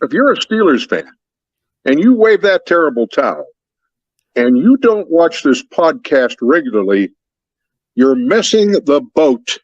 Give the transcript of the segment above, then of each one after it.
If you're a Steelers fan and you wave that terrible towel and you don't watch this podcast regularly, you're missing the boat.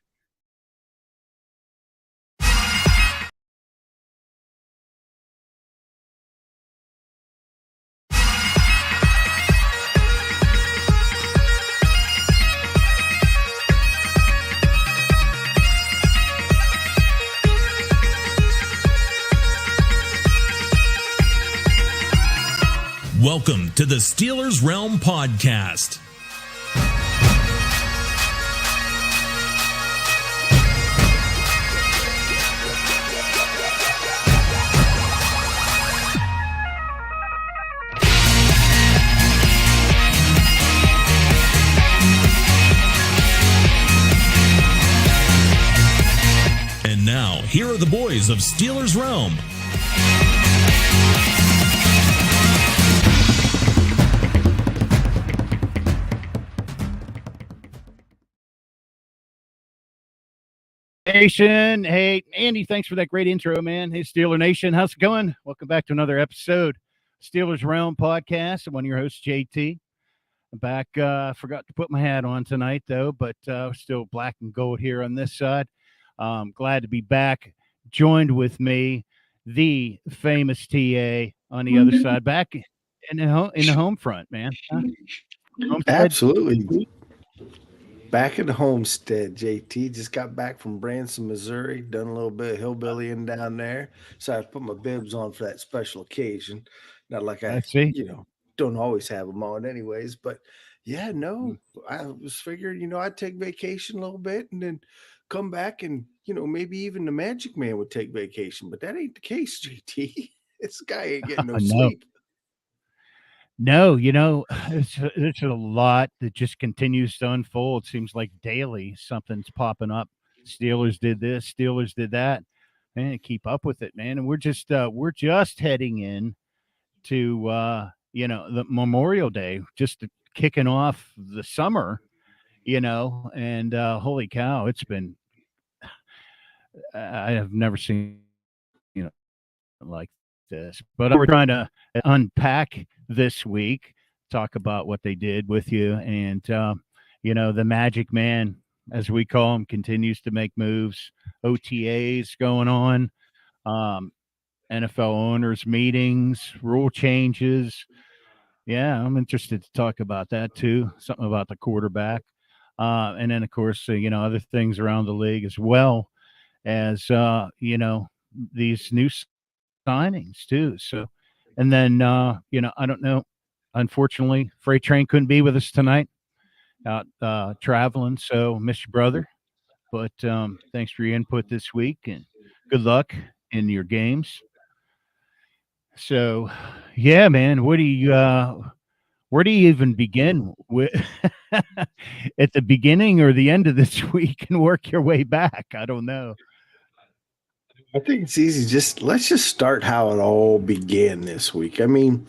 Welcome to the Steelers Realm Podcast. And now, here are the boys of Steelers Realm. Nation. Hey, Andy, thanks for that great intro, man. Hey, Steeler Nation, how's it going? Welcome back to another episode, Steelers Realm Podcast. I'm one of your hosts, JT. I'm back. Forgot to put my hat on tonight, though, but still black and gold here on this side. Glad to be back. Joined with me, the famous TA on the other side, back in the home front, man. Absolutely. Back at the homestead, JT. Just got back from Branson, Missouri. Done a little bit of hillbillying down there. So I put my bibs on for that special occasion. Not like I see. Don't always have them on anyways. But yeah, no, I was figuring, I'd take vacation a little bit and then come back and, maybe even the Magic Man would take vacation. But that ain't the case, JT. This guy ain't getting no sleep. No, it's a lot that just continues to unfold. Seems like daily something's popping up. Steelers did this, Steelers did that. Man, keep up with it, man. And we're just heading in to the Memorial Day, just kicking off the summer, and holy cow, it's been I have never seen like this. But we're trying to unpack this week, talk about what they did with you, and the Magic Man, as we call him, continues to make moves. OTAs going on, NFL owners meetings, rule changes. Yeah, I'm interested to talk about that too. Something about the quarterback, and then of course other things around the league, as well as these new signings too. So, and then I don't know, unfortunately Freight Train couldn't be with us tonight, out traveling, so miss your brother, but thanks for your input this week and good luck in your games. So yeah, man, where do you even begin with at the beginning or the end of this week and work your way back? I don't know. I think it's easy. Let's just start how it all began this week. I mean,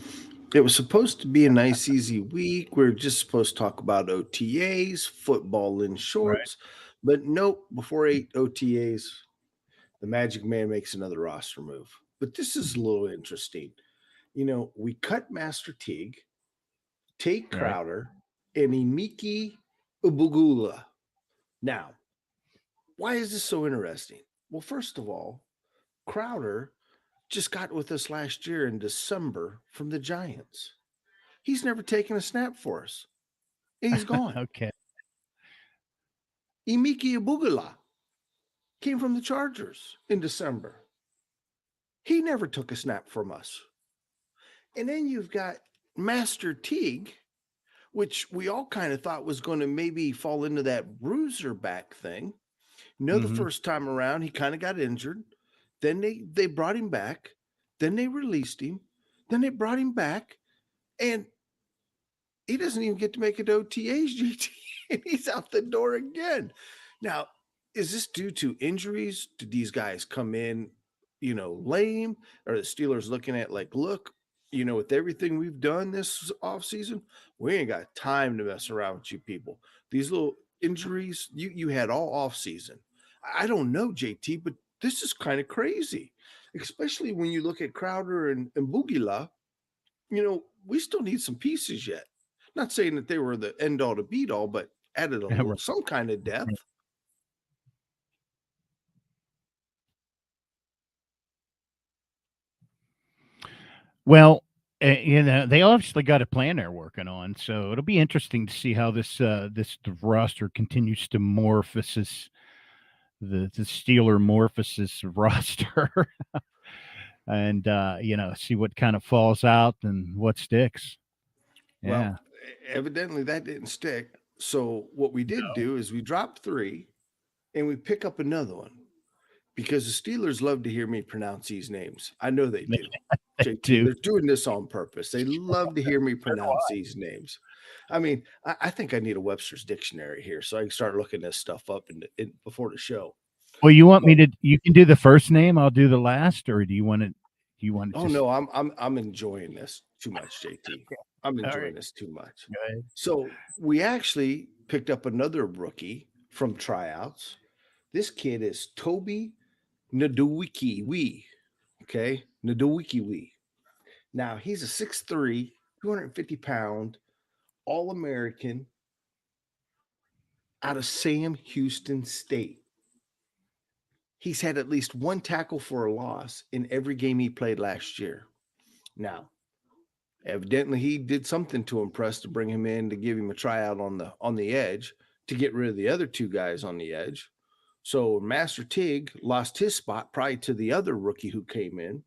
it was supposed to be a nice, easy week. We're just supposed to talk about OTAs, football in shorts. Right. But nope, before 8 OTAs, the Magic Man makes another roster move. But this is a little interesting. We cut Master Teague, Tate Crowder, and Emeka Ubugula. Now, why is this so interesting? Well, first of all, Crowder just got with us last year in December from the Giants. He's never taken a snap for us. And he's gone. Okay. Emeka Ubugula came from the Chargers in December. He never took a snap from us. And then you've got Master Teague, which we all kind of thought was going to maybe fall into that bruiser back thing. The first time around, he kind of got injured. Then they brought him back. Then they released him. Then they brought him back. And he doesn't even get to make it to OTAs, GT. And he's out the door again. Now, is this due to injuries? Did these guys come in, lame? Or the Steelers looking at like, look, with everything we've done this offseason, we ain't got time to mess around with you people. These little injuries, you had all offseason. I don't know, JT, but this is kind of crazy. especially when you look at Crowder and Bugila. We still need some pieces yet. Not saying that they were the end all to beat all, but added some kind of depth. Well, they obviously got a plan they're working on, so it'll be interesting to see how this roster continues to morphosis, the Steeler morphosis roster, and see what kind of falls out and what sticks. Yeah. Well, evidently that didn't stick. So what we did do is we dropped 3, and we pick up another one. Because the Steelers love to hear me pronounce these names. I know they do. JT, they're doing this on purpose. They love to hear me pronounce these names. I mean, I think I need a Webster's dictionary here so I can start looking this stuff up before the show. Well, you want me to? You can do the first name. I'll do the last, or do you want it? Oh no, I'm enjoying this too much, JT. I'm enjoying this too much. So we actually picked up another rookie from tryouts. This kid is Toby Naduwiki. Okay. Naduwiki. Now he's a 6'3", 250-pound All-American out of Sam Houston State. He's had at least one tackle for a loss in every game he played last year. Now, evidently he did something to impress to bring him in to give him a tryout on the edge to get rid of the other 2 guys on the edge. So Master Tig lost his spot probably to the other rookie who came in.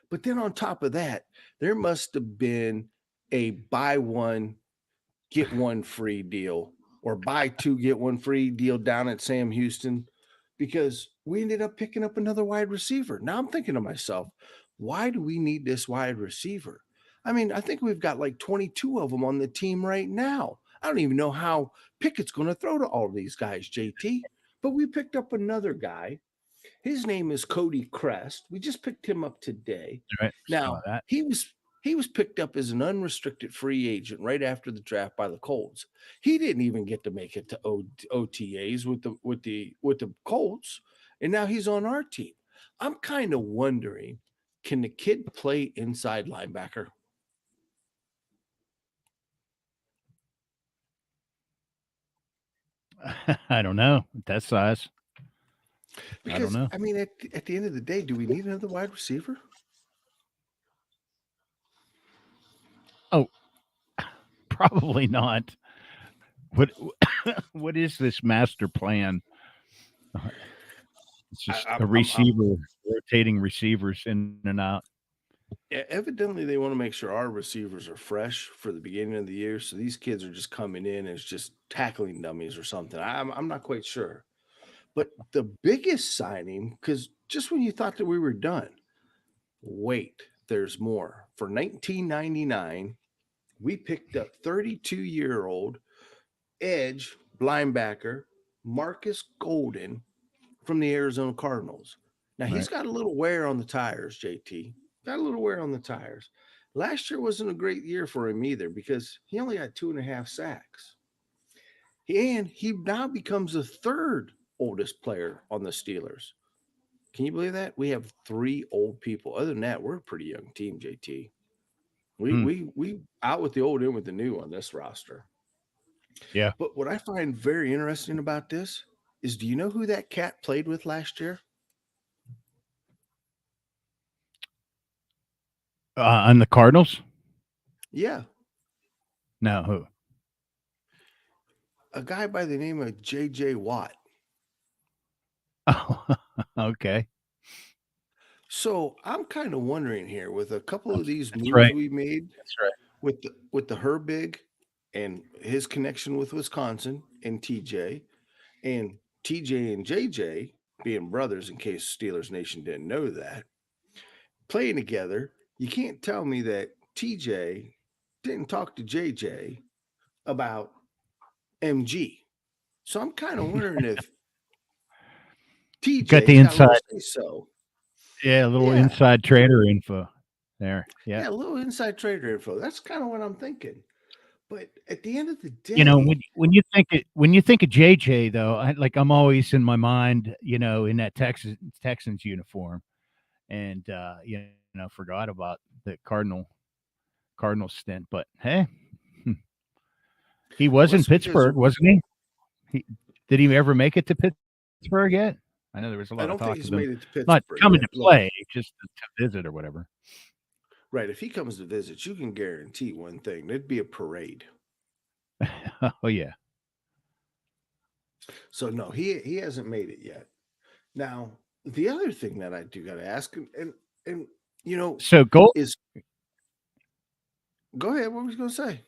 But then on top of that, there must have been a buy one, get one free deal, or buy 2, get 1 free deal down at Sam Houston, because we ended up picking up another wide receiver. Now I'm thinking to myself, why do we need this wide receiver? I mean, I think we've got like 22 of them on the team right now. I don't even know how Pickett's going to throw to all these guys, JT. But we picked up another guy. His name is Cody Crest. We just picked him up today. Right. Now, he was picked up as an unrestricted free agent right after the draft by the Colts. He didn't even get to make it to OTAs with the Colts, and now he's on our team. I'm kind of wondering, can the kid play inside linebacker? I don't know. That size. Because, I don't know. I mean, at the end of the day, do we need another wide receiver? Oh, probably not. What is this master plan? It's just a receiver, rotating receivers in and out. Evidently, they want to make sure our receivers are fresh for the beginning of the year. So these kids are just coming in as just tackling dummies or something. I'm not quite sure. But the biggest signing, because just when you thought that we were done, wait, there's more. For $19.99, we picked up 32-year-old edge linebacker Marcus Golden from the Arizona Cardinals. Now, he's got a little wear on the tires, JT. Got a little wear on the tires. Last year wasn't a great year for him either because he only had 2.5 sacks. And he now becomes the 3rd oldest player on the Steelers. Can you believe that? We have 3 old people. Other than that, we're a pretty young team, JT. We out with the old, in with the new on this roster. Yeah. But what I find very interesting about this is, do you know who that cat played with last year? On the Cardinals? Yeah. No, who? A guy by the name of J.J. Watt. Oh, okay. So I'm kind of wondering here, with a couple of these moves we made, with the Herbig and his connection with Wisconsin and TJ and JJ being brothers, in case Steelers Nation didn't know that, playing together, you can't tell me that TJ didn't talk to JJ about MG. So I'm kind of wondering if TJ got the inside. Yeah, a little inside trader info there. Yeah, a little inside trader info. That's kind of what I'm thinking. But at the end of the day, when you think of JJ though, I'm always in my mind, in that Texans uniform, and forgot about the Cardinal stint. But hey, he was Well, in that's because Pittsburgh, wasn't he? Did he ever make it to Pittsburgh yet? I know there was a I lot of don't think talk he's of him made it to not Pittsburgh coming yet. to Look, play, just to visit or whatever. right. If he comes to visit, you can guarantee one thing: there'd be a parade. Oh yeah. So no, he hasn't made it yet. Now, the other thing that I do got to ask, and So Gold. is go ahead. What was you going to say?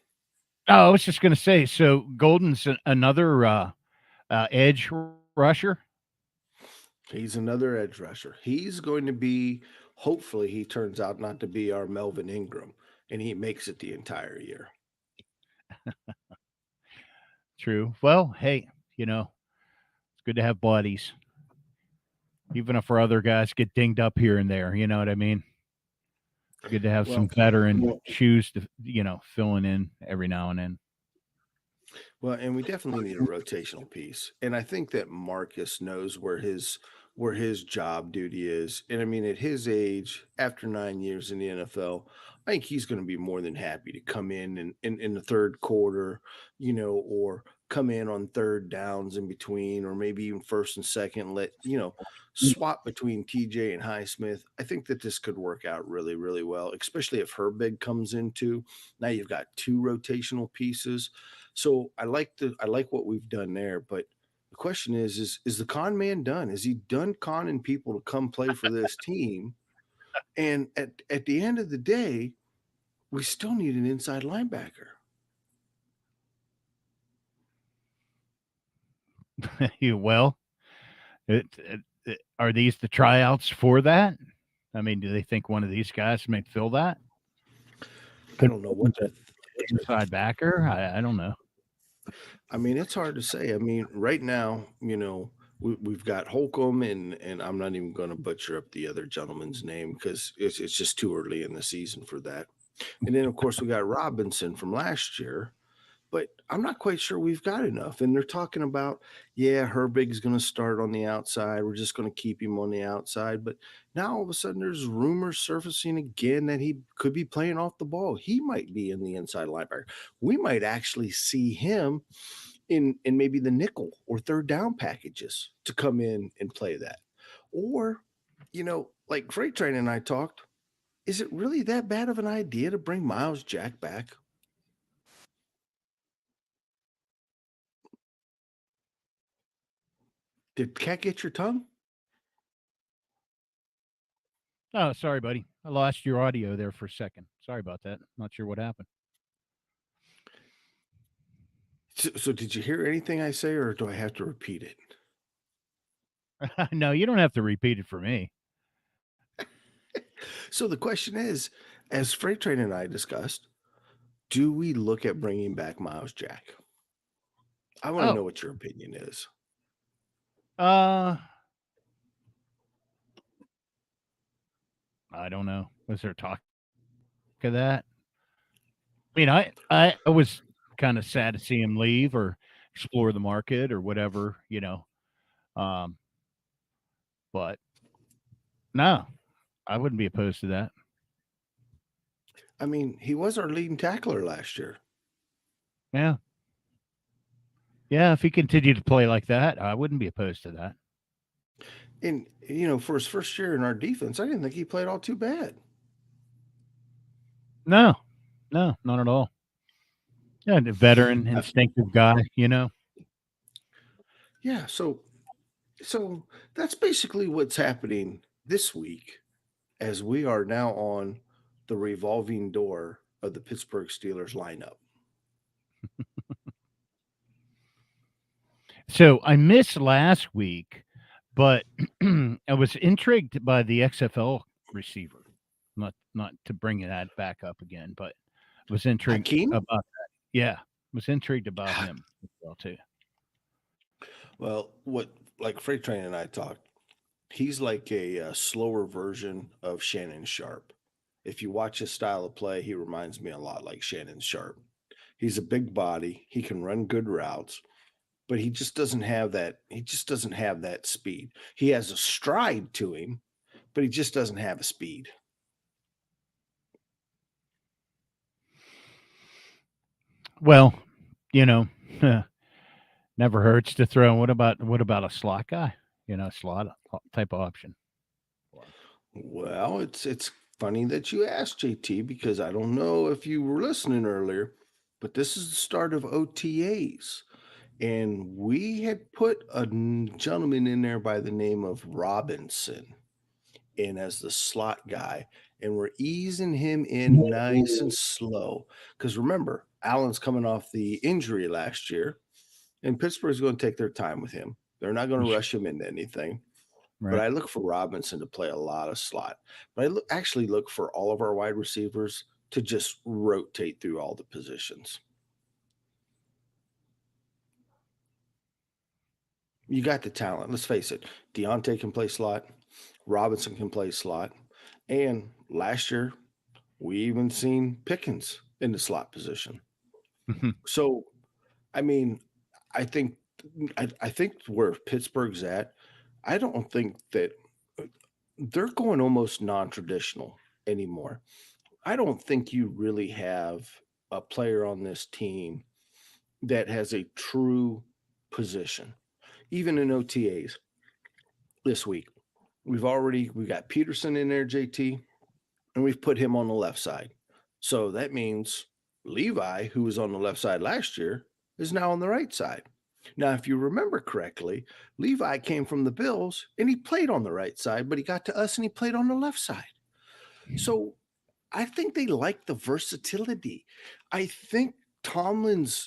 Oh, I was just going to say. So Golden's another edge rusher. He's another edge rusher. He's going to be. Hopefully, he turns out not to be our Melvin Ingram, and he makes it the entire year. True. Well, hey, it's good to have buddies, even if our other guys get dinged up here and there. You know what I mean? Good to have some veteran shoes to filling in every now and then. Well, and we definitely need a rotational piece. And I think that Marcus knows where his job duty is. And I mean, at his age, after 9 years in the NFL, I think he's going to be more than happy to come in the third quarter, or come in on third downs in between, or maybe even first and second, swap between TJ and Highsmith. I think that this could work out really, really well, especially if Herbig comes in too. Now you've got two rotational pieces. So I like what we've done there, but the question is the con man done? Is he done conning people to come play for this team? And at the end of the day, we still need an inside linebacker. Well, are these the tryouts for that? I mean, do they think one of these guys may fill that? I don't know what the inside backer. I don't know. I mean, it's hard to say. I mean, right now, we've got Holcomb and I'm not even going to butcher up the other gentleman's name because it's just too early in the season for that. And then, of course, we got Robinson from last year, but I'm not quite sure we've got enough. And they're talking about, yeah, Herbig's going to start on the outside. We're just going to keep him on the outside. But now all of a sudden there's rumors surfacing again that he could be playing off the ball. He might be in the inside linebacker. We might actually see him in maybe the nickel or third down packages to come in and play that. Or, like Freight Train and I talked, is it really that bad of an idea to bring Miles Jack back? Did Cat get your tongue? Oh, sorry, buddy. I lost your audio there for a second. Sorry about that. Not sure what happened. So did you hear anything I say, or do I have to repeat it? No, you don't have to repeat it for me. So the question is, as Freight Train and I discussed, do we look at bringing back Miles Jack? I want to know what your opinion is. I don't know. Was there talk of that? I mean, I was kind of sad to see him leave or explore the market or whatever, but no, I wouldn't be opposed to that. I mean, he was our leading tackler last year. Yeah. Yeah, if he continued to play like that, I wouldn't be opposed to that. And, for his first year in our defense, I didn't think he played all too bad. No, not at all. Yeah, the veteran, instinctive guy, Yeah, so that's basically what's happening this week as we are now on the revolving door of the Pittsburgh Steelers lineup. So I missed last week, but I was intrigued by the XFL receiver. Not to bring that back up again, but I was intrigued about that. Yeah, was intrigued about him as well too. Well, like Freight Train and I talked, he's like a slower version of Shannon Sharp. If you watch his style of play, he reminds me a lot like Shannon Sharp. He's a big body. He can run good routes, but he just doesn't have that. He just doesn't have that speed. He has a stride to him, but he just doesn't have a speed. Well, you know, never hurts to throw. What about a slot guy? Slot type of option. Well, it's funny that you asked, JT, because I don't know if you were listening earlier, but this is the start of OTAs. And we had put a gentleman in there by the name of Robinson in as the slot guy, and we're easing him in nice and slow. Because remember, Allen's coming off the injury last year, and Pittsburgh's going to take their time with him. They're not going to rush him into anything. But Right. I look for Robinson to play a lot of slot. But I actually look for all of our wide receivers to just rotate through all the positions. You got the talent. Let's face it. Deontay can play slot. Robinson can play slot. And last year, we even seen Pickens in the slot position. So, I mean, I think I think where Pittsburgh's at, I don't think that they're going almost non-traditional anymore. I don't think you really have a player on this team that has a true position. Even in OTAs this week, we've got Peterson in there, JT, and we've put him on the left side. So that means Levi, who was on the left side last year, is now on the right side. Now, if you remember correctly, Levi came from the Bills and he played on the right side, but he got to us and he played on the left side. So I think they like the versatility. I think Tomlinism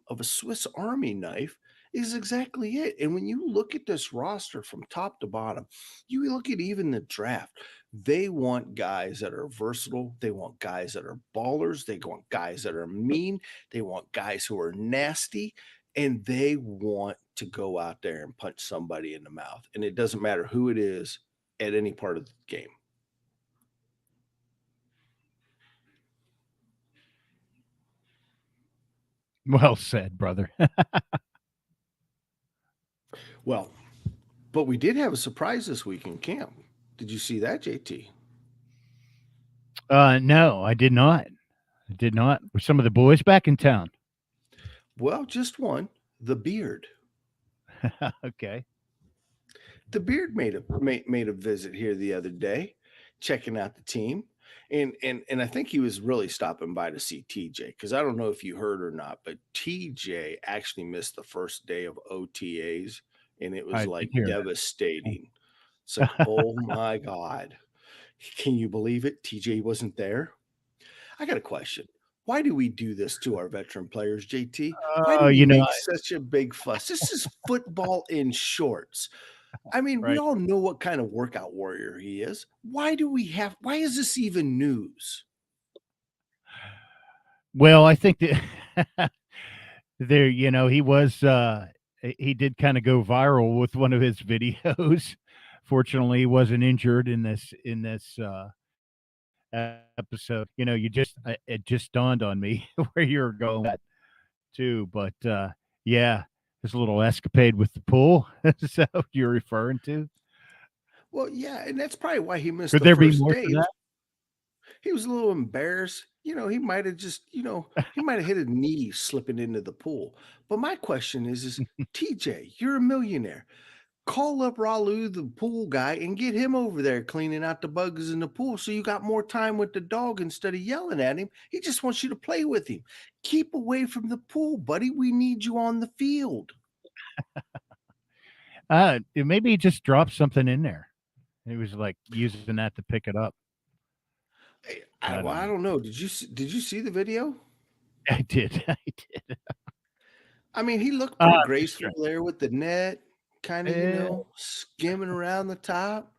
of a Swiss Army knife is exactly it. And when you look at this roster from top to bottom, you look at even the draft, they want guys that are versatile. They want guys that are ballers. They want guys that are mean. They want guys who are nasty. And they want to go out there and punch somebody in the mouth. And it doesn't matter who it is at any part of the game. Well said, brother. Well, but we did have a surprise this week in camp. Did you see that, JT? No, I did not. I did not. Were some of the boys back in town? Well, just one, the Beard. Okay. The Beard made a visit here the other day, checking out the team. And I think he was really stopping by to see TJ, because I don't know if you heard or not, but TJ actually missed the first day of OTAs, and it was I like did hear that. devastating. It's like, oh my God. Can you believe it? TJ wasn't there. I got a question. Why do we do this to our veteran players, JT? Why do Oh, we make such a big fuss? This is football in shorts. I mean, we right. all know what kind of workout warrior he is. Why is this even news? Well, I think that there, he did kind of go viral with one of his videos. Fortunately, he wasn't injured in this episode. It just dawned on me where you're going at too. But yeah, this little escapade with the pool. Is that what you're referring to? Well, yeah, and that's probably why he missed Could the there be first more day. to that? He was a little embarrassed. He might have just, he might have hit a knee slipping into the pool. But my question is TJ, you're a millionaire. Call up Ralu, the pool guy, and get him over there cleaning out the bugs in the pool so you got more time with the dog instead of yelling at him. He just wants you to play with him. Keep away from the pool, buddy. We need you on the field. Maybe he just dropped something in there. He was like using that to pick it up. I don't know. Did you see the video? I did. I did. I mean, he looked pretty I'm just graceful trying. there with the net, kind of, skimming around the top.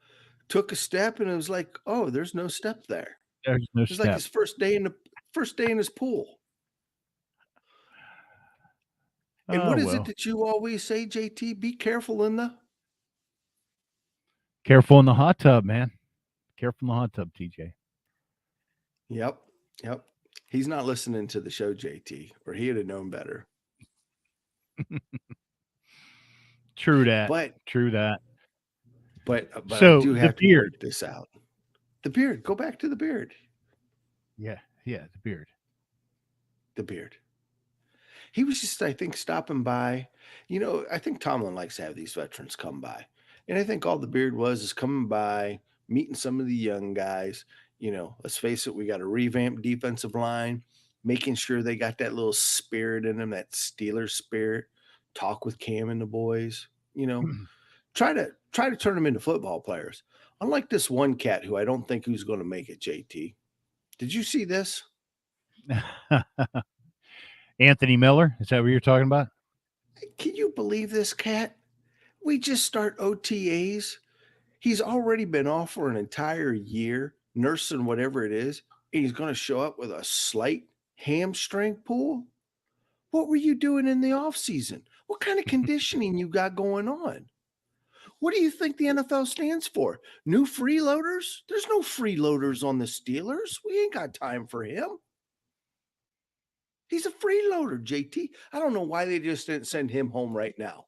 Took a step, and it was like, oh, there's no step there. There's no It's like step. his first day in his pool. And what is it that you always say, JT? Be careful in the hot tub, man. Careful in the hot tub, TJ. Yep. He's not listening to the show, JT, or he'd have known better. True that. But But I So do the have to beard. point this out. The beard. Go back to the beard. Yeah, yeah, the beard. The beard. He was just, I think, stopping by. I think Tomlin likes to have these veterans come by. And I think all the beard was is coming by, meeting some of the young guys. Let's face it, we got a revamped defensive line, making sure they got that little spirit in them, that Steelers spirit. Talk with Cam and the boys. Try to turn them into football players. Unlike this one cat who I don't think who's going to make it, JT. Did you see this? Anthony Miller, is that what you're talking about? Can you believe this cat? We just start OTAs. He's already been off for an entire year, nursing whatever it is, and he's going to show up with a slight hamstring pull. What were you doing in the off season? What kind of conditioning you got going on? What do you think the NFL stands for? New freeloaders? There's no freeloaders on the Steelers. We ain't got time for him. He's a freeloader, JT. I don't know why they just didn't send him home right now.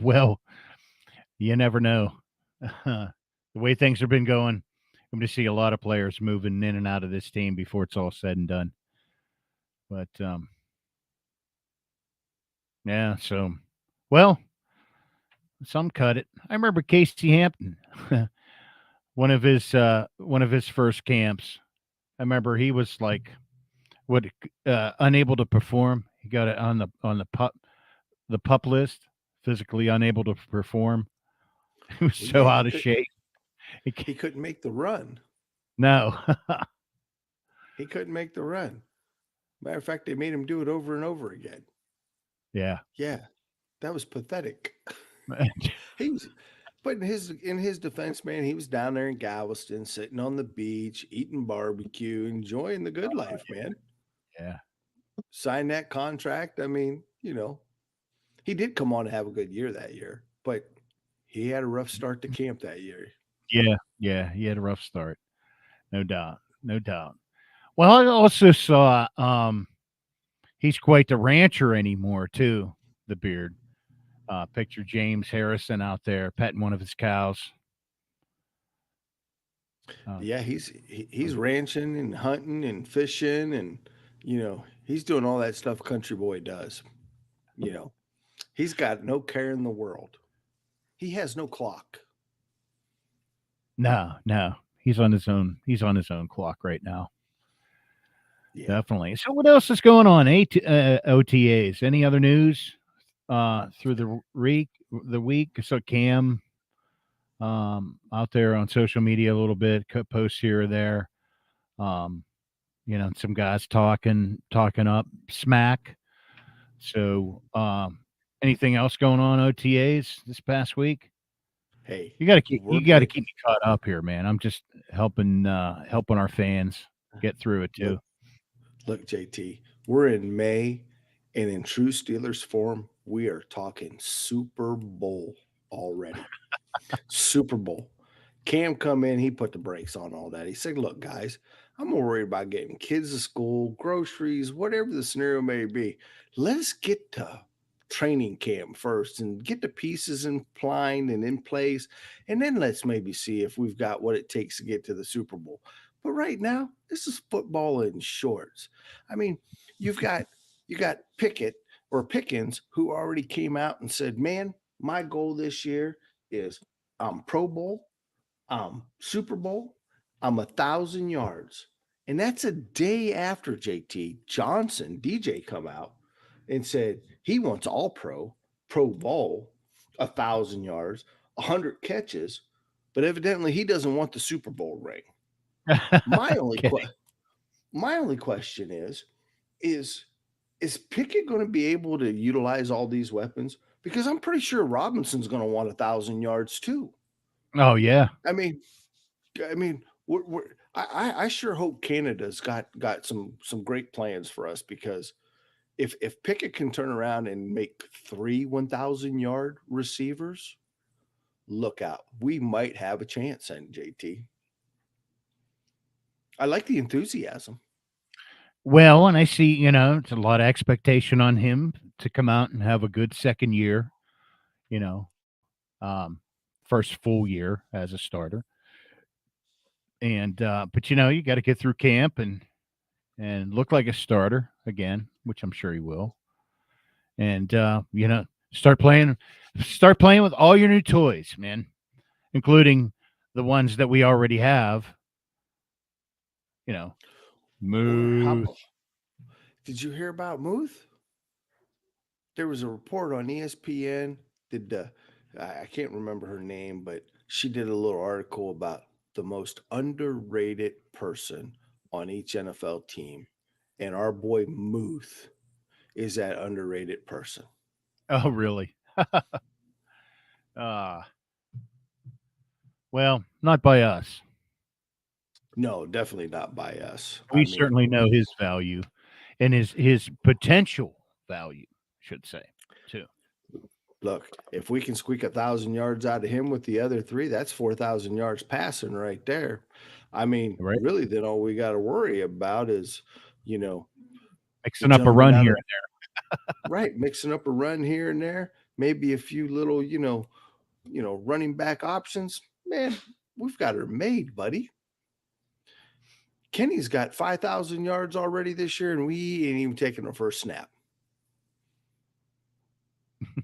Well, you never know. The way things have been going, I'm going to see a lot of players moving in and out of this team before it's all said and done. But yeah, so well, some cut it. I remember Casey Hampton, one of his first camps. I remember he was like unable to perform. He got it on the pup list, physically unable to perform. He was so out of shape. He couldn't make the run. No. He couldn't make the run. Matter of fact, they made him do it over and over again. Yeah. Yeah. That was pathetic. He was, but in his defense, man, he was down there in Galveston, sitting on the beach, eating barbecue, enjoying the good life, man. Yeah. Signed that contract. I mean, he did come on to have a good year that year, but he had a rough start to camp that year. Yeah. Yeah. He had a rough start. No doubt. No doubt. Well, I also saw he's quite the rancher anymore, too, the beard. Picture James Harrison out there petting one of his cows. Yeah, he's ranching and hunting and fishing, and he's doing all that stuff country boy does. He's got no care in the world. He has no clock. No. He's on his own. He's on his own clock right now. Yeah. Definitely. So what else is going on? OTAs. Any other news through the week? So Cam out there on social media a little bit, posts here or there. Some guys talking up smack. So anything else going on OTAs this past week? Hey, you got to keep me caught up here, man. I'm just helping our fans get through it too. Look, JT, we're in May, and in true Steelers form, we are talking Super Bowl already. Super Bowl. Cam come in, he put the brakes on all that. He said, look, guys, I'm more worried about getting kids to school, groceries, whatever the scenario may be. Let's get to training camp first and get the pieces inclined and in place. And then let's maybe see if we've got what it takes to get to the Super Bowl. But right now, this is football in shorts. I mean, you got Pickens, who already came out and said, man, my goal this year is Pro Bowl, Super Bowl, 1,000 yards. And that's a day after JT Johnson, DJ, come out and said he wants all Pro Bowl, 1,000 yards, 100 catches, but evidently he doesn't want the Super Bowl ring. My only question is Pickett going to be able to utilize all these weapons? Because I'm pretty sure Robinson's going to want 1,000 yards too. Oh yeah. I mean, I sure hope Canada's got some great plans for us, because if Pickett can turn around and make 3 1,000-yard receivers, look out. We might have a chance, JT. I like the enthusiasm. Well, and I see, it's a lot of expectation on him to come out and have a good second year, first full year as a starter. And but you got to get through camp and look like a starter again, which I'm sure he will. And start playing with all your new toys, man, including the ones that we already have. Muth. Did you hear about Muth? There was a report on ESPN. I can't remember her name, but she did a little article about the most underrated person on each NFL team, and our boy Muth is that underrated person. Oh, really? uh well, not by us. No, definitely not by us. We certainly know his value and his potential value, should say, too. Look, if we can squeak 1,000 yards out of him with the other three, that's 4,000 yards passing right there. Right. Really, then all we got to worry about is, Mixing up a run here and there. Right, mixing up a run here and there, maybe a few little, running back options. Man, we've got her made, buddy. Kenny's got 5,000 yards already this year, and we ain't even taking the first snap.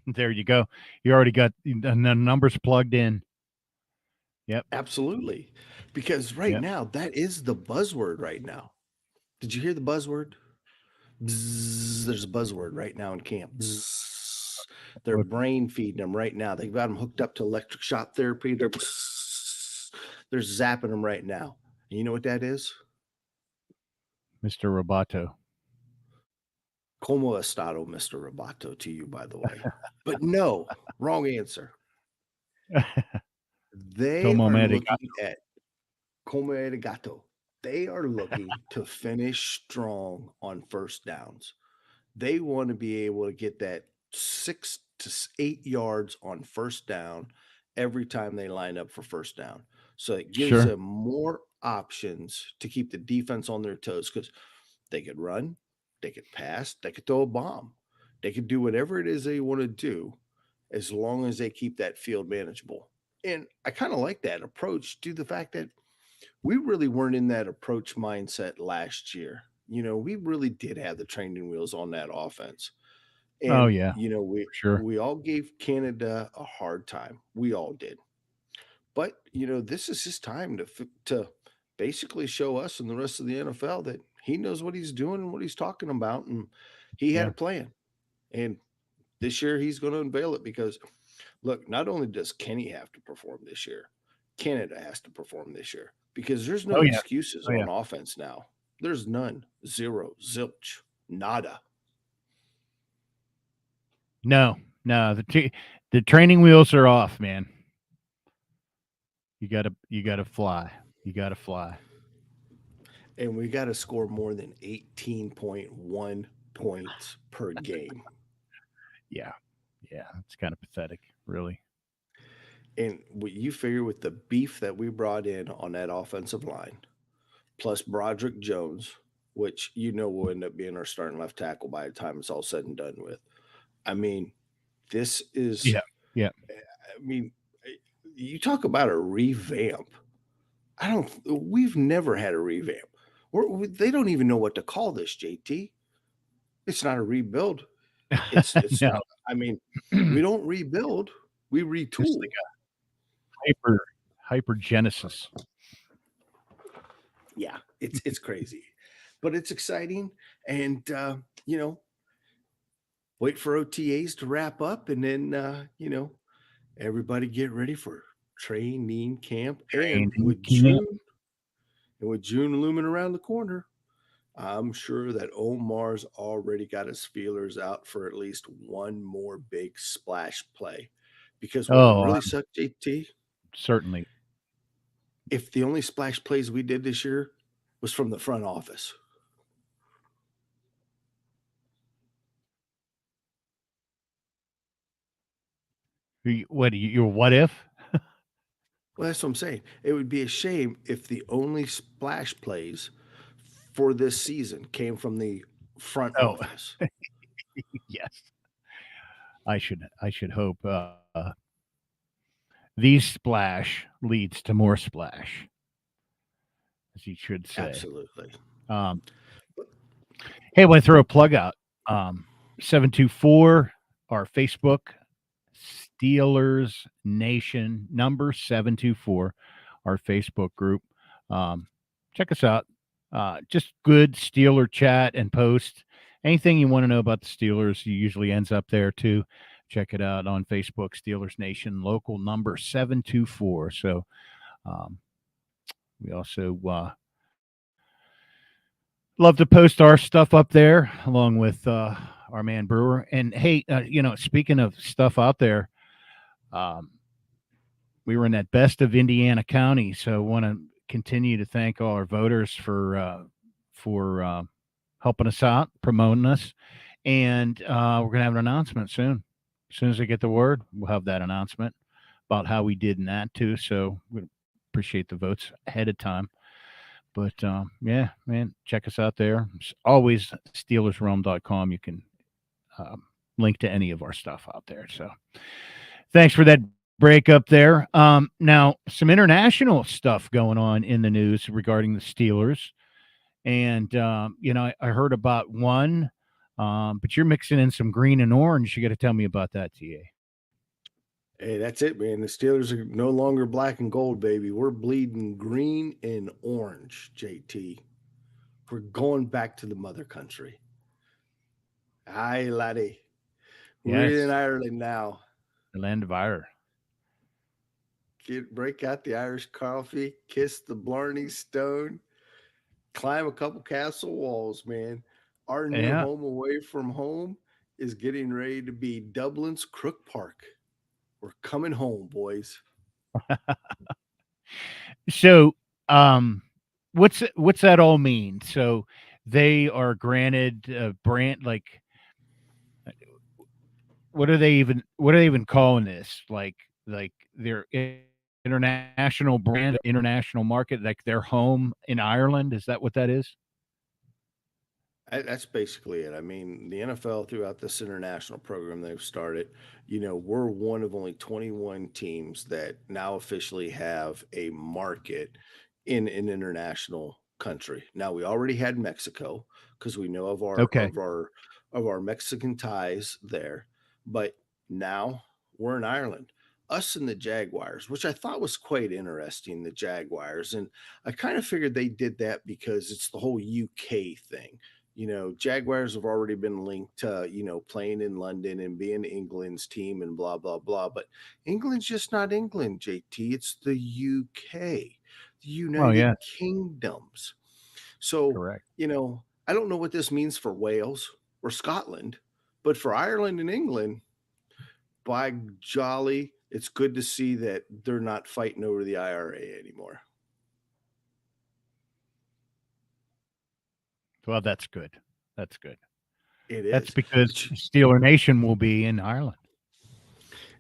There you go. You already got the numbers plugged in. Yep. Absolutely. Because now, that is the buzzword right now. Did you hear the buzzword? Bzz, there's a buzzword right now in camp. Bzz. They're brain feeding them right now. They've got them hooked up to electric shock therapy. They're zapping them right now. And you know what that is? Mr. Roboto. Como estado, Mr. Roboto, to you, by the way. But no, wrong answer. They are looking at Como arigato. They are looking to finish strong on first downs. They want to be able to get that 6 to 8 yards on first down every time they line up for first down. So it gives them more options to keep the defense on their toes, because they could run, they could pass, they could throw a bomb. They could do whatever it is they want to do as long as they keep that field manageable. And I kind of like that approach, due to the fact that we really weren't in that approach mindset last year. We really did have the training wheels on that offense. And, we all gave Canada a hard time. We all did. But, this is his time to basically show us and the rest of the NFL that he knows what he's doing and what he's talking about. And he had a plan. And this year he's going to unveil it, because, look, not only does Kenny have to perform this year, Canada has to perform this year, because there's no excuses on offense now. There's none. Zero. Zilch. Nada. No. The training wheels are off, man. You gotta fly. You gotta fly. And we got to score more than 18.1 points per game. Yeah, it's kind of pathetic, really. And what you figure, with the beef that we brought in on that offensive line, plus Broderick Jones, which will end up being our starting left tackle by the time it's all said and done with. This is you talk about a revamp. We've never had a revamp. They don't even know what to call this, JT. It's not a rebuild. It's no. We don't rebuild, we retool. It's like a hypergenesis. Yeah, it's crazy, but it's exciting. And wait for OTAs to wrap up, and then everybody get ready for training camp. And with June looming around the corner, I'm sure that Omar's already got his feelers out for at least one more big splash play. Because what really sucked, JT? Certainly. If the only splash plays we did this year was from the front office. What if? Well, that's what I'm saying. It would be a shame if the only splash plays for this season came from the front office. Yes. I should hope the splash leads to more splash, as you should say. Absolutely. Um, hey, I want to throw a plug out. 724, our Facebook, Steelers Nation, number 724, our Facebook group. Check us out. Just good Steeler chat and post. Anything you want to know about the Steelers usually ends up there too. Check it out on Facebook, Steelers Nation, local number 724. So we also love to post our stuff up there along with our man Brewer. And hey, speaking of stuff out there, we were in that best of Indiana County, so I want to continue to thank all our voters for helping us out, promoting us, and we're gonna have an announcement soon. As soon as I get the word, we'll have that announcement about how we did in that too. So we appreciate the votes ahead of time. But yeah, man, check us out there. It's always SteelersRealm.com. You can link to any of our stuff out there. So thanks for that break up there. Now, some international stuff going on in the news regarding the Steelers. And, I heard about one, but you're mixing in some green and orange. You got to tell me about that, TA. Hey, that's it, man. The Steelers are no longer black and gold, baby. We're bleeding green and orange, JT. We're going back to the mother country. Aye, laddie. We're in Yes, Ireland now. the land of Ire. Break out the Irish coffee, kiss the Blarney Stone, climb a couple castle walls, man. Our new Yeah. home away from home is getting ready to be Dublin's Crook Park. We're coming home, boys. So, what's that all mean? So they are granted brand, like, what are they even calling this? Like their international brand, international market, like their home in Ireland. Is that what that is? That's basically it. I mean, the NFL throughout this international program they've started, we're one of only 21 teams that now officially have a market in an international country. Now we already had Mexico because we know of our Okay. Mexican ties there, but now we're in Ireland. Us and the Jaguars, which I thought was quite interesting, the Jaguars. And I kind of figured they did that because it's the whole UK thing. Jaguars have already been linked to, playing in London and being England's team and blah, blah, blah. But England's just not England, JT. It's the UK, the Well, United yeah, Kingdoms. So, correct. I don't know what this means for Wales or Scotland, but for Ireland and England, by jolly, it's good to see that they're not fighting over the IRA anymore. Well, that's good. That's good. It That's is. because Steeler Nation will be in Ireland.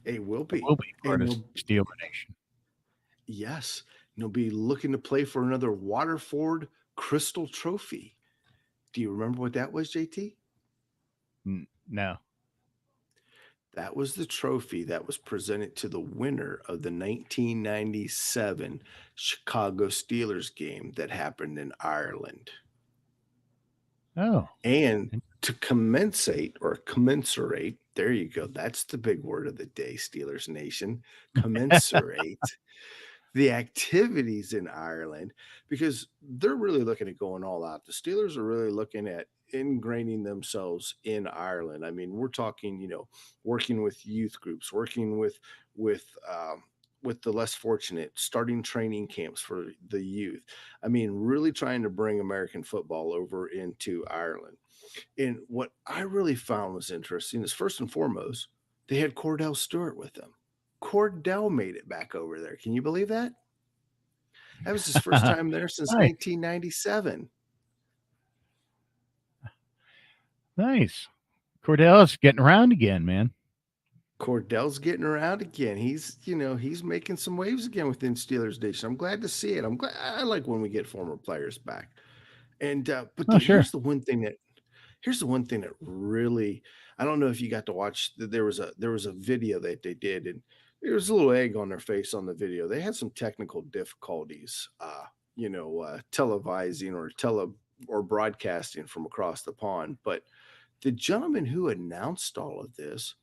It will It be. will be part And of they'll Steeler Nation. Yes, and they'll be looking to play for another Waterford Crystal Trophy. Do you remember what that was, JT? No. That was the trophy that was presented to the winner of the 1997 Chicago Steelers game that happened in Ireland. Oh. And to commensurate, there you go. That's the big word of the day, Steelers Nation. Commensurate the activities in Ireland, because they're really looking at going all out. The Steelers are really looking at ingraining themselves in Ireland. I mean, we're talking, working with youth groups, working with with the less fortunate, starting training camps for the youth. I mean, really trying to bring American football over into Ireland. And what I really found was interesting is, first and foremost, they had Cordell Stewart with them. Cordell made it back over there. Can you believe that? That was his first time there since Nice. 1997. Nice. Cordell's getting around again, man. Cordell's getting around again. He's making some waves again within Steelers Nation. I'm glad to see it. I like when we get former players back. And but Oh, dude, sure. here's the one thing that really, I don't know if you got to watch. There was a video that they did, and there was a little egg on their face on the video. They had some technical difficulties, televising or broadcasting from across the pond. But the gentleman who announced all of this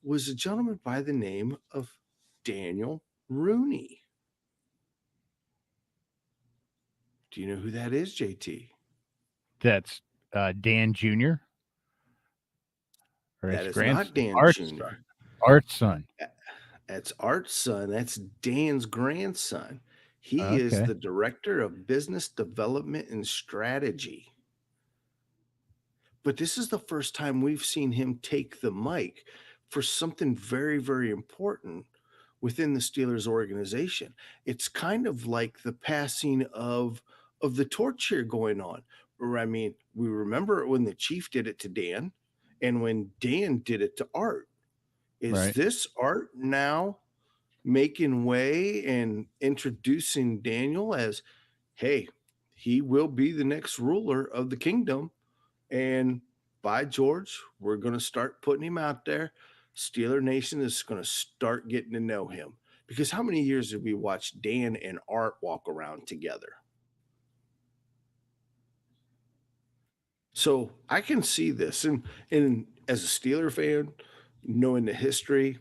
was a gentleman by the name of Daniel Rooney. Do you know who that is, JT? That's Dan Jr. or That his is grandson, not Dan Art's Jr. son. Art's son. That's Art's son. That's Dan's grandson. He is Okay. the director of business development and strategy. But this is the first time we've seen him take the mic for something very, very important within the Steelers organization. It's kind of like the passing of the torch here going on. Or, I mean, we remember when the chief did it to Dan and when Dan did it to Art. Is Right. this Art now making way and introducing Daniel as, hey, he will be the next ruler of the kingdom? And by George, we're going to start putting him out there. Steeler Nation is going to start getting to know him. Because how many years did we watch Dan and Art walk around together? So I can see this. And as a Steeler fan, knowing the history,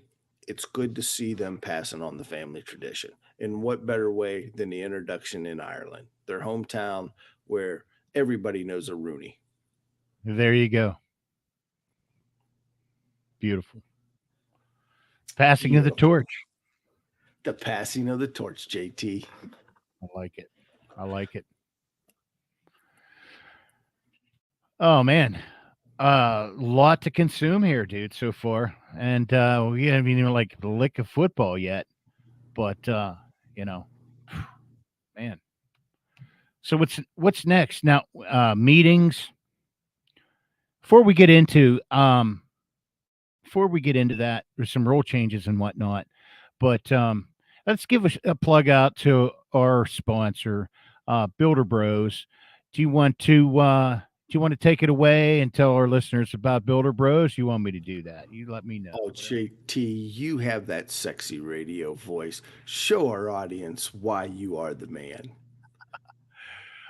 it's good to see them passing on the family tradition. And what better way than the introduction in Ireland, their hometown where everybody knows a Rooney. There you go. Beautiful. Passing of the Beautiful. torch. The passing of the torch, JT. I like it. I like it. Oh man. Lot to consume here, dude, so far. And we haven't even like the lick of football yet. But man. So what's next? Now meetings. Before we get into that, there's some rule changes and whatnot. But let's give a plug out to our sponsor, Builder Bros. Do you want to take it away and tell our listeners about Builder Bros? You want me to do that? You let me know. Oh, JT, you have that sexy radio voice. Show our audience why you are the man.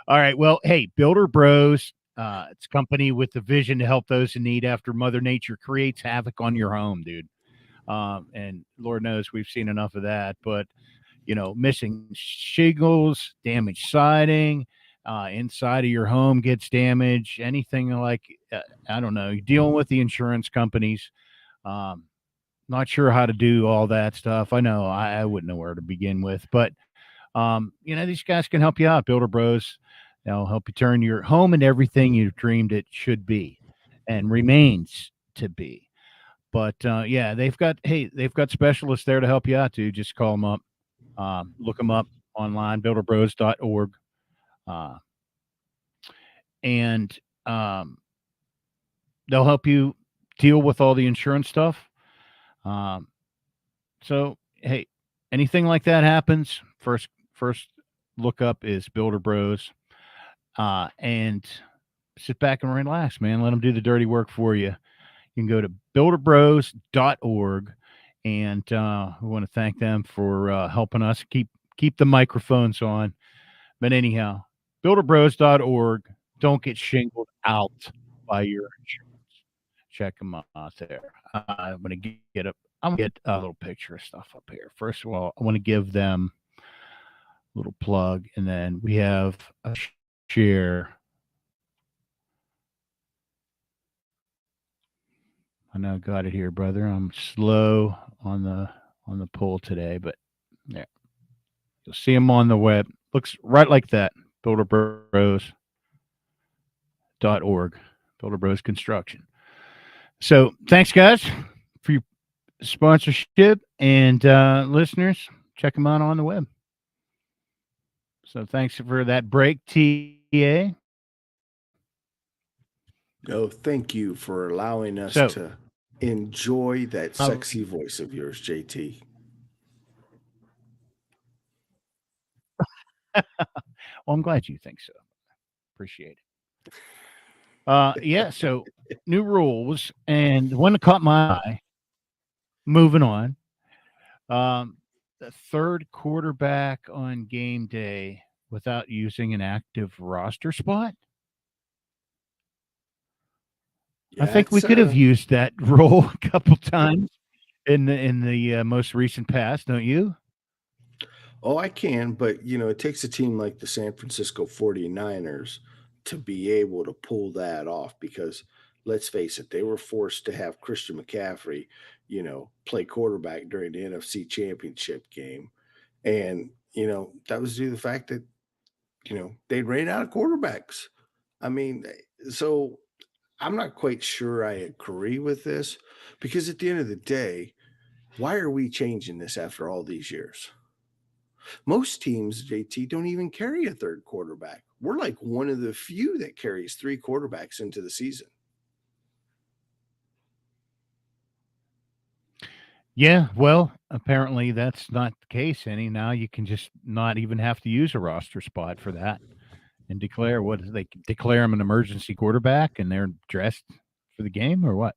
All right. Well, hey, Builder Bros. It's a company with the vision to help those in need after Mother Nature creates havoc on your home, dude. And Lord knows we've seen enough of that. But, missing shingles, damaged siding, inside of your home gets damaged, anything like, I don't know, you're dealing with the insurance companies. Not sure how to do all that stuff. I know I wouldn't know where to begin with. But, these guys can help you out, Builder Bros. They'll help you turn your home into everything you've dreamed it should be and remains to be. But they've got specialists there to help you out too. Just call them up, look them up online, builderbros.org, and they'll help you deal with all the insurance stuff. So hey, anything like that happens, first look up is Builder Bros. And sit back and relax, man. Let them do the dirty work for you. You can go to builderbros.org, and we want to thank them for helping us keep the microphones on. But anyhow, builderbros.org. Don't get shingled out by your insurance. Check them out there. I'm going to get a little picture of stuff up here. First of all, I want to give them a little plug, and then we have a share. I know I got it here, brother. I'm slow on the pull today, but yeah, you'll see them on the web. Looks right like that. builderbros.org. Builder Bros Construction. So thanks, guys, for your sponsorship, and listeners, check them out on the web. So thanks for that break, TA. No, thank you for allowing us to enjoy that sexy voice of yours, JT. Well, I'm glad you think so. Appreciate it. So new rules, and the one that caught my eye, moving on, The third quarterback on game day without using an active roster spot. I Yeah, think we it's could have used that role a couple times in the most recent past, don't you? oh, I can, but it takes a team like the San Francisco 49ers to be able to pull that off because let's face it, they were forced to have Christian McCaffrey, play quarterback during the NFC Championship game. And, that was due to the fact that, they ran out of quarterbacks. I mean, so I'm not quite sure I agree with this because at the end of the day, why are we changing this after all these years? Most teams, JT, don't even carry a third quarterback. We're like one of the few that carries three quarterbacks into the season. Yeah, well, apparently that's not the case any. Now you can just not even have to use a roster spot for that and declare what is they declare him an emergency quarterback and they're dressed for the game or what?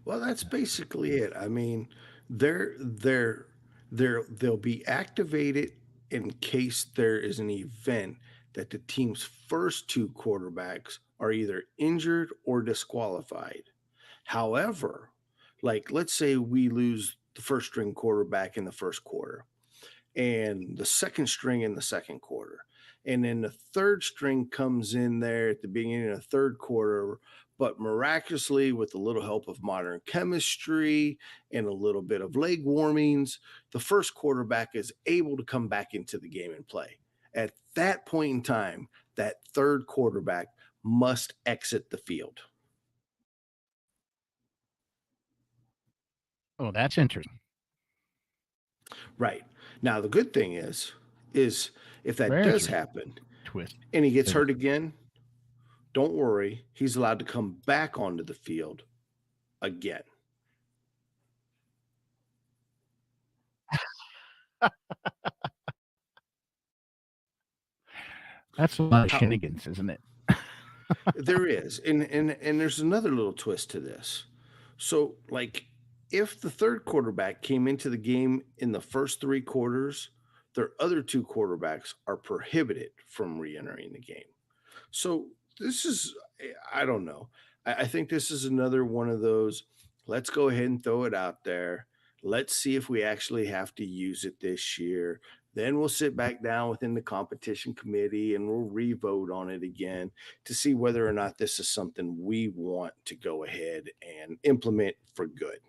Well, that's basically it. I mean, they'll be activated in case there is an event that the team's first two quarterbacks are either injured or disqualified. However, like let's say we lose the first string quarterback in the first quarter and the second string in the second quarter. And then the third string comes in there at the beginning of the third quarter, but miraculously, with a little help of modern chemistry and a little bit of leg warmings, the first quarterback is able to come back into the game and play. At that point in time, that third quarterback must exit the field. Oh, that's interesting. Right. Now, the good thing is if that Very does interesting happen twist. and he gets to hurt again, don't worry. He's allowed to come back onto the field again. That's a lot of How shenanigans, isn't it? there is, and there's another little twist to this. So, like, if the third quarterback came into the game in the first three quarters, their other two quarterbacks are prohibited from re-entering the game. So this is, I don't know. I think this is another one of those. Let's go ahead and throw it out there. Let's see if we actually have to use it this year. Then we'll sit back down within the competition committee and we'll re-vote on it again to see whether or not this is something we want to go ahead and implement for good.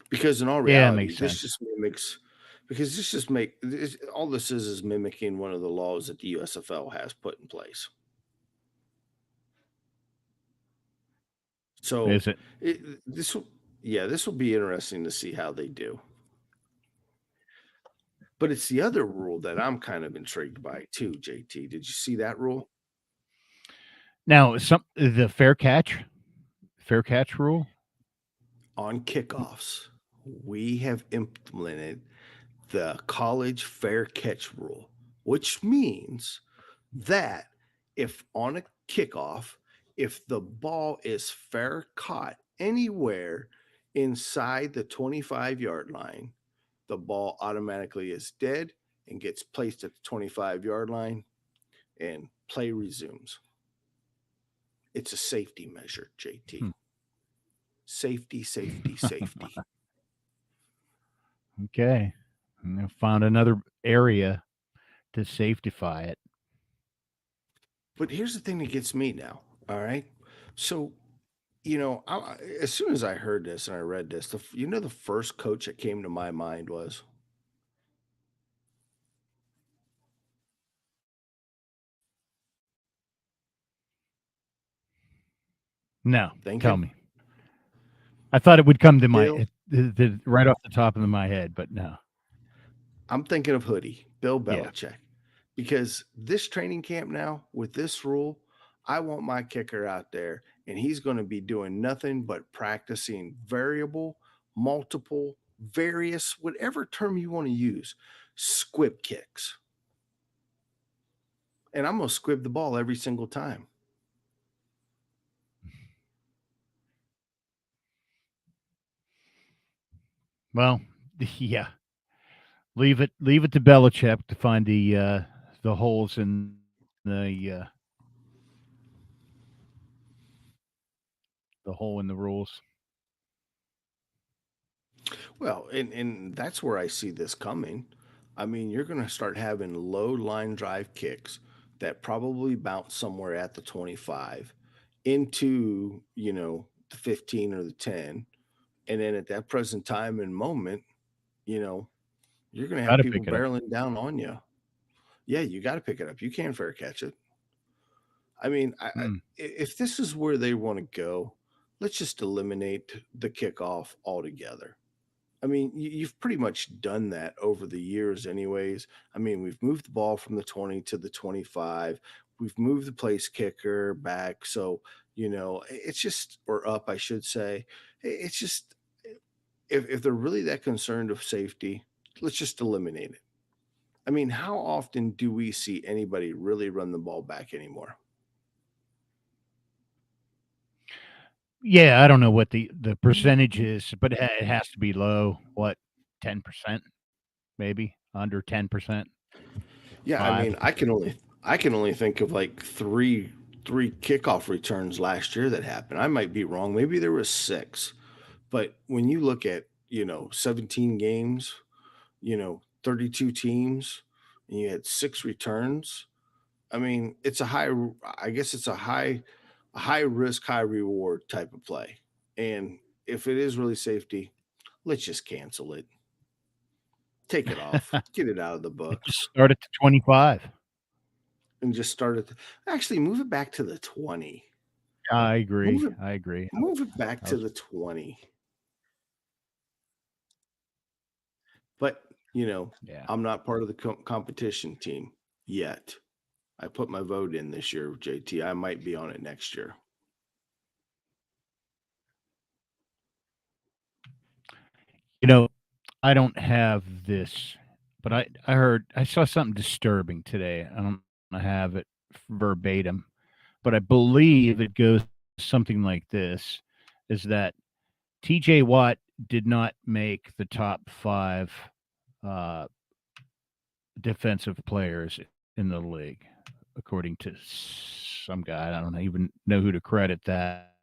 Because in all Yeah, it reality, makes this sense. just mimics because this just make this, all this is mimicking one of the laws that the USFL has put in place. So Is it? this will, yeah, this will be interesting to see how they do. But it's the other rule that I'm kind of intrigued by too, JT. Did you see that rule Now, some the fair catch rule. on kickoffs? We have implemented the college fair catch rule, which means that if on a kickoff, if the ball is fair caught anywhere inside the 25-yard line, the ball automatically is dead and gets placed at the 25-yard line and play resumes. It's a safety measure, JT. Hmm. Safety, safety, safety. Okay, and I found another area to safetify it. But here's the thing that gets me now. All right. So, as soon as I heard this and I read this, the first coach that came to my mind was No, tell thinking me. I thought it would come to my Bill. right off the top of my head, but no. I'm thinking of Hoodie, Bill Yeah. Belichick, because this training camp now with this rule, I want my kicker out there and he's going to be doing nothing but practicing variable, multiple, various, whatever term you want to use, squib kicks. And I'm going to squib the ball every single time. Well, yeah. Leave it to Belichick to find the holes in the hole in the rules. Well, and that's where I see this coming. I mean, you're going to start having low line drive kicks that probably bounce somewhere at the 25 into, the 15 or the 10. And then at that present time and moment, you know, you're going to Got have to people pick it up. barreling down on you. Yeah, you got to pick it up. You can't fair catch it. I mean, Mm. if this is where they want to go, let's just eliminate the kickoff altogether. I mean, you've pretty much done that over the years, anyways. I mean, we've moved the ball from the 20 to the 25. We've moved the place kicker back. So, it's just, or up, I should say. It's just, if they're really that concerned of safety, let's just eliminate it. I mean, how often do we see anybody really run the ball back anymore? Yeah, I don't know what the percentage is, but it has to be low. What, 10%? Maybe under 10%. Yeah, I Five. mean, I can only think of like three kickoff returns last year that happened. I might be wrong. Maybe there was six. But when you look at, 17 games, 32 teams, and you had six returns, I mean, I guess it's a high risk, high reward type of play. And if it is really safety, let's just cancel it. Take it off. Get it out of the Just books start at the 25. and just start it. Actually, move it back to the 20. I Move agree. it I agree. move it back I to was the 20. But, yeah. I'm not part of the competition team yet. I put my vote in this year, JT. I might be on it next year. You know, I don't have this, but I saw something disturbing today. I don't have it verbatim, but I believe it goes something like this: is that T.J. Watt did not make the top five uh, defensive players in the league, according to some guy. I don't even know who to credit that.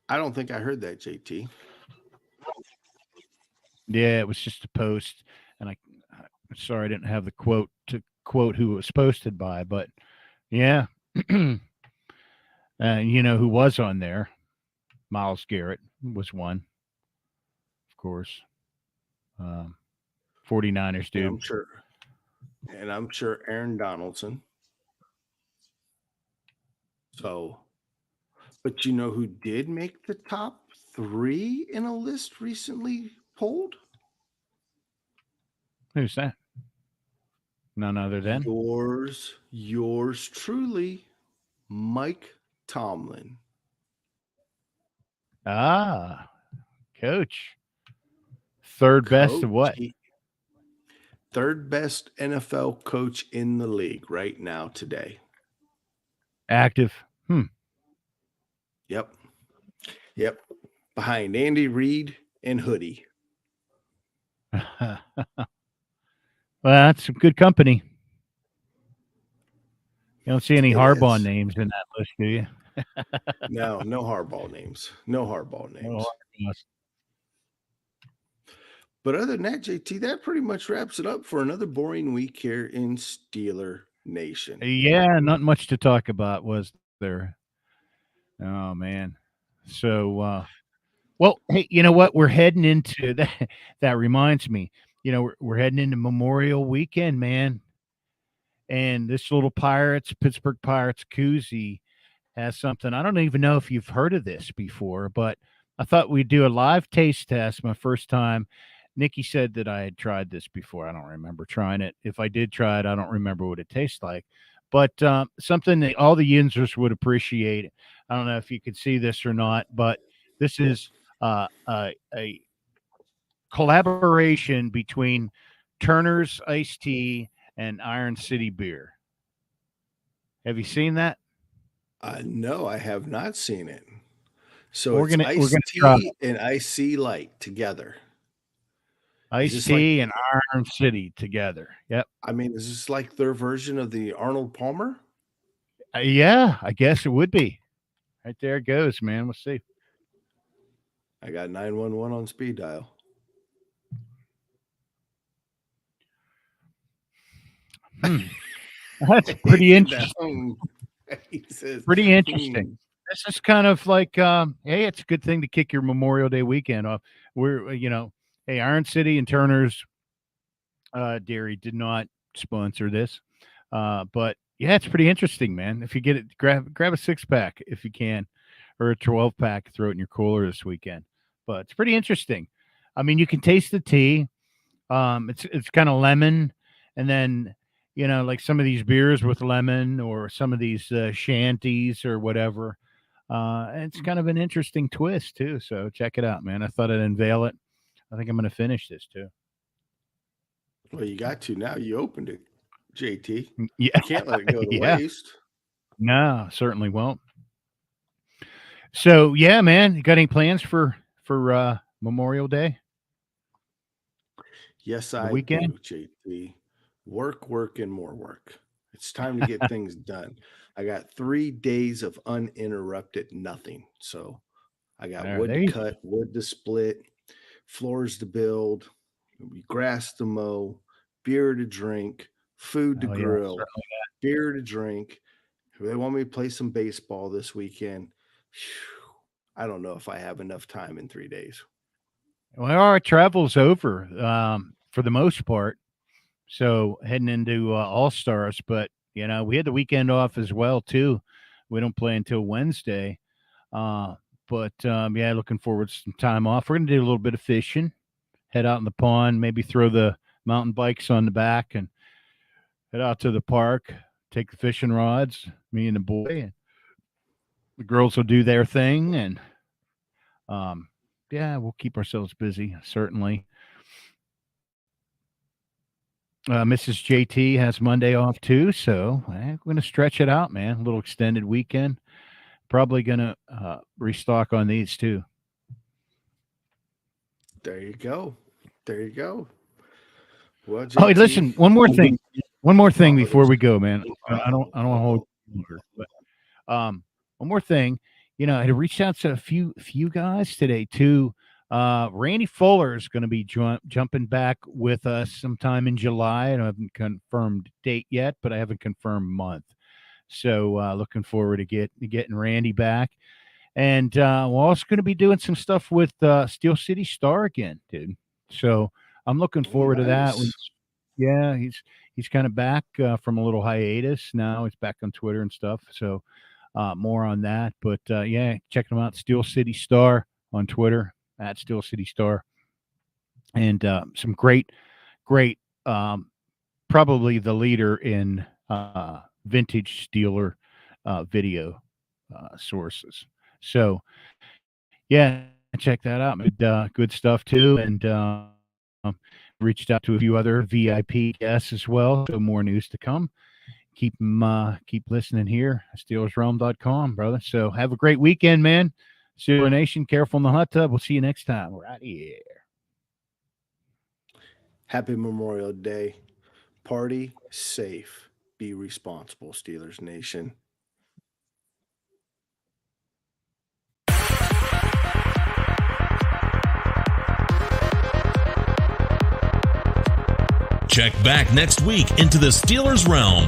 I don't think I heard that, JT. Yeah, it was just a post, and I'm sorry I didn't have the quote to quote who it was posted by, but yeah, you know who was on there? Miles Garrett was one, of course. Um, 49ers And dude. I'm sure Aaron Donaldson. So, but you know who did make the top 3 in a list recently polled? Who's that? None other than Yours truly, Mike Tomlin. ah, coach. Third best of Coach. what? Third best NFL coach in the league right now today. Active. Yep. Yep. Behind Andy Reid and Hoodie. Well, that's some good company. You don't see any It Harbaugh is. names in that list, do you? No hardball names. No hardball No names. Harbaughs. But other than that, JT, that pretty much wraps it up for another boring week here in Steeler Nation. Yeah, not much to talk about, was there? Oh man. So well, hey, you know what? We're heading into that. That reminds me, we're heading into Memorial Weekend, man. And this little Pittsburgh Pirates koozie has something. I don't even know if you've heard of this before, but I thought we'd do a live taste test. My first time. Nikki said that I had tried this before. I don't remember trying it. If I did try it, I don't remember what it tastes like. But something that all the users would appreciate. I don't know if you could see this or not, but this is a collaboration between Turner's Iced Tea and Iron City Beer. Have you seen that? No, I have not seen it. So We're it's gonna iced try tea and IC light together. Is Ice this like, Tea and Iron City together. Yep. I mean, is this like their version of the Arnold Palmer? Yeah, I guess it would be. Right there it goes, man. We'll see. I got 911 on speed dial. That's pretty He did that, interesting. He says, Pretty interesting. This is kind of like, hey, it's a good thing to kick your Memorial Day weekend off. We're, hey, Iron City and Turner's Dairy did not sponsor this, but yeah, it's pretty interesting, man. If you get it, grab a 6-pack if you can, or a 12-pack, throw it in your cooler this weekend. But it's pretty interesting. I mean, you can taste the tea. It's kind of lemon, and then like some of these beers with lemon, or some of these shanties or whatever. It's kind of an interesting twist too. So check it out, man. I thought I'd unveil it. I think I'm going to finish this too. Well, you got to now. You opened it, JT. Yeah, You can't let it go to waste. No, certainly won't. So yeah, man, you got any plans for Memorial Day? Yes, I weekend? do, JT. Work, and more work. It's time to get things done. I got 3 days of uninterrupted nothing. So I got wood to cut, wood to split, floors to build, grass to mow, beer to drink, food to grill, beer to drink. If they want me to play some baseball this weekend, I don't know if I have enough time in 3 days. Well, our travel's over for the most part. So heading into All-Stars, but we had the weekend off as well too. We don't play until Wednesday. But yeah, looking forward to some time off. We're going to do a little bit of fishing, head out in the pond, maybe throw the mountain bikes on the back and head out to the park, take the fishing rods, me and the boy. And the girls will do their thing. And yeah, we'll keep ourselves busy, certainly. Mrs. JT has Monday off too, so we're going to stretch it out, man. A little extended weekend. Probably going to restock on these too. There you go. Well, JT, oh, listen, one more thing before we go, man. I don't want to hold you longer, but one more thing. I had reached out to a few guys today too. Randy Fuller is going to be jumping back with us sometime in July. I haven't confirmed date yet, but I haven't confirmed month. So looking forward to getting Randy back. And we're also going to be doing some stuff with Steel City Star again, dude. So I'm looking forward to that. Yeah, he's kind of back from a little hiatus. Now he's back on Twitter and stuff. So more on that. But yeah, check him out, Steel City Star on Twitter, at Steel City Star. And some great, probably the leader in vintage Steeler video sources. So yeah, check that out. Good stuff too. And reached out to a few other VIP guests as well. So more news to come. Keep listening here, SteelersRealm.com, brother. So have a great weekend, man. Steeler Nation, careful in the hot tub. We'll see you next time. We're out of here. Happy Memorial Day. Party safe. Be responsible, Steelers Nation. Check back next week into the Steelers Realm.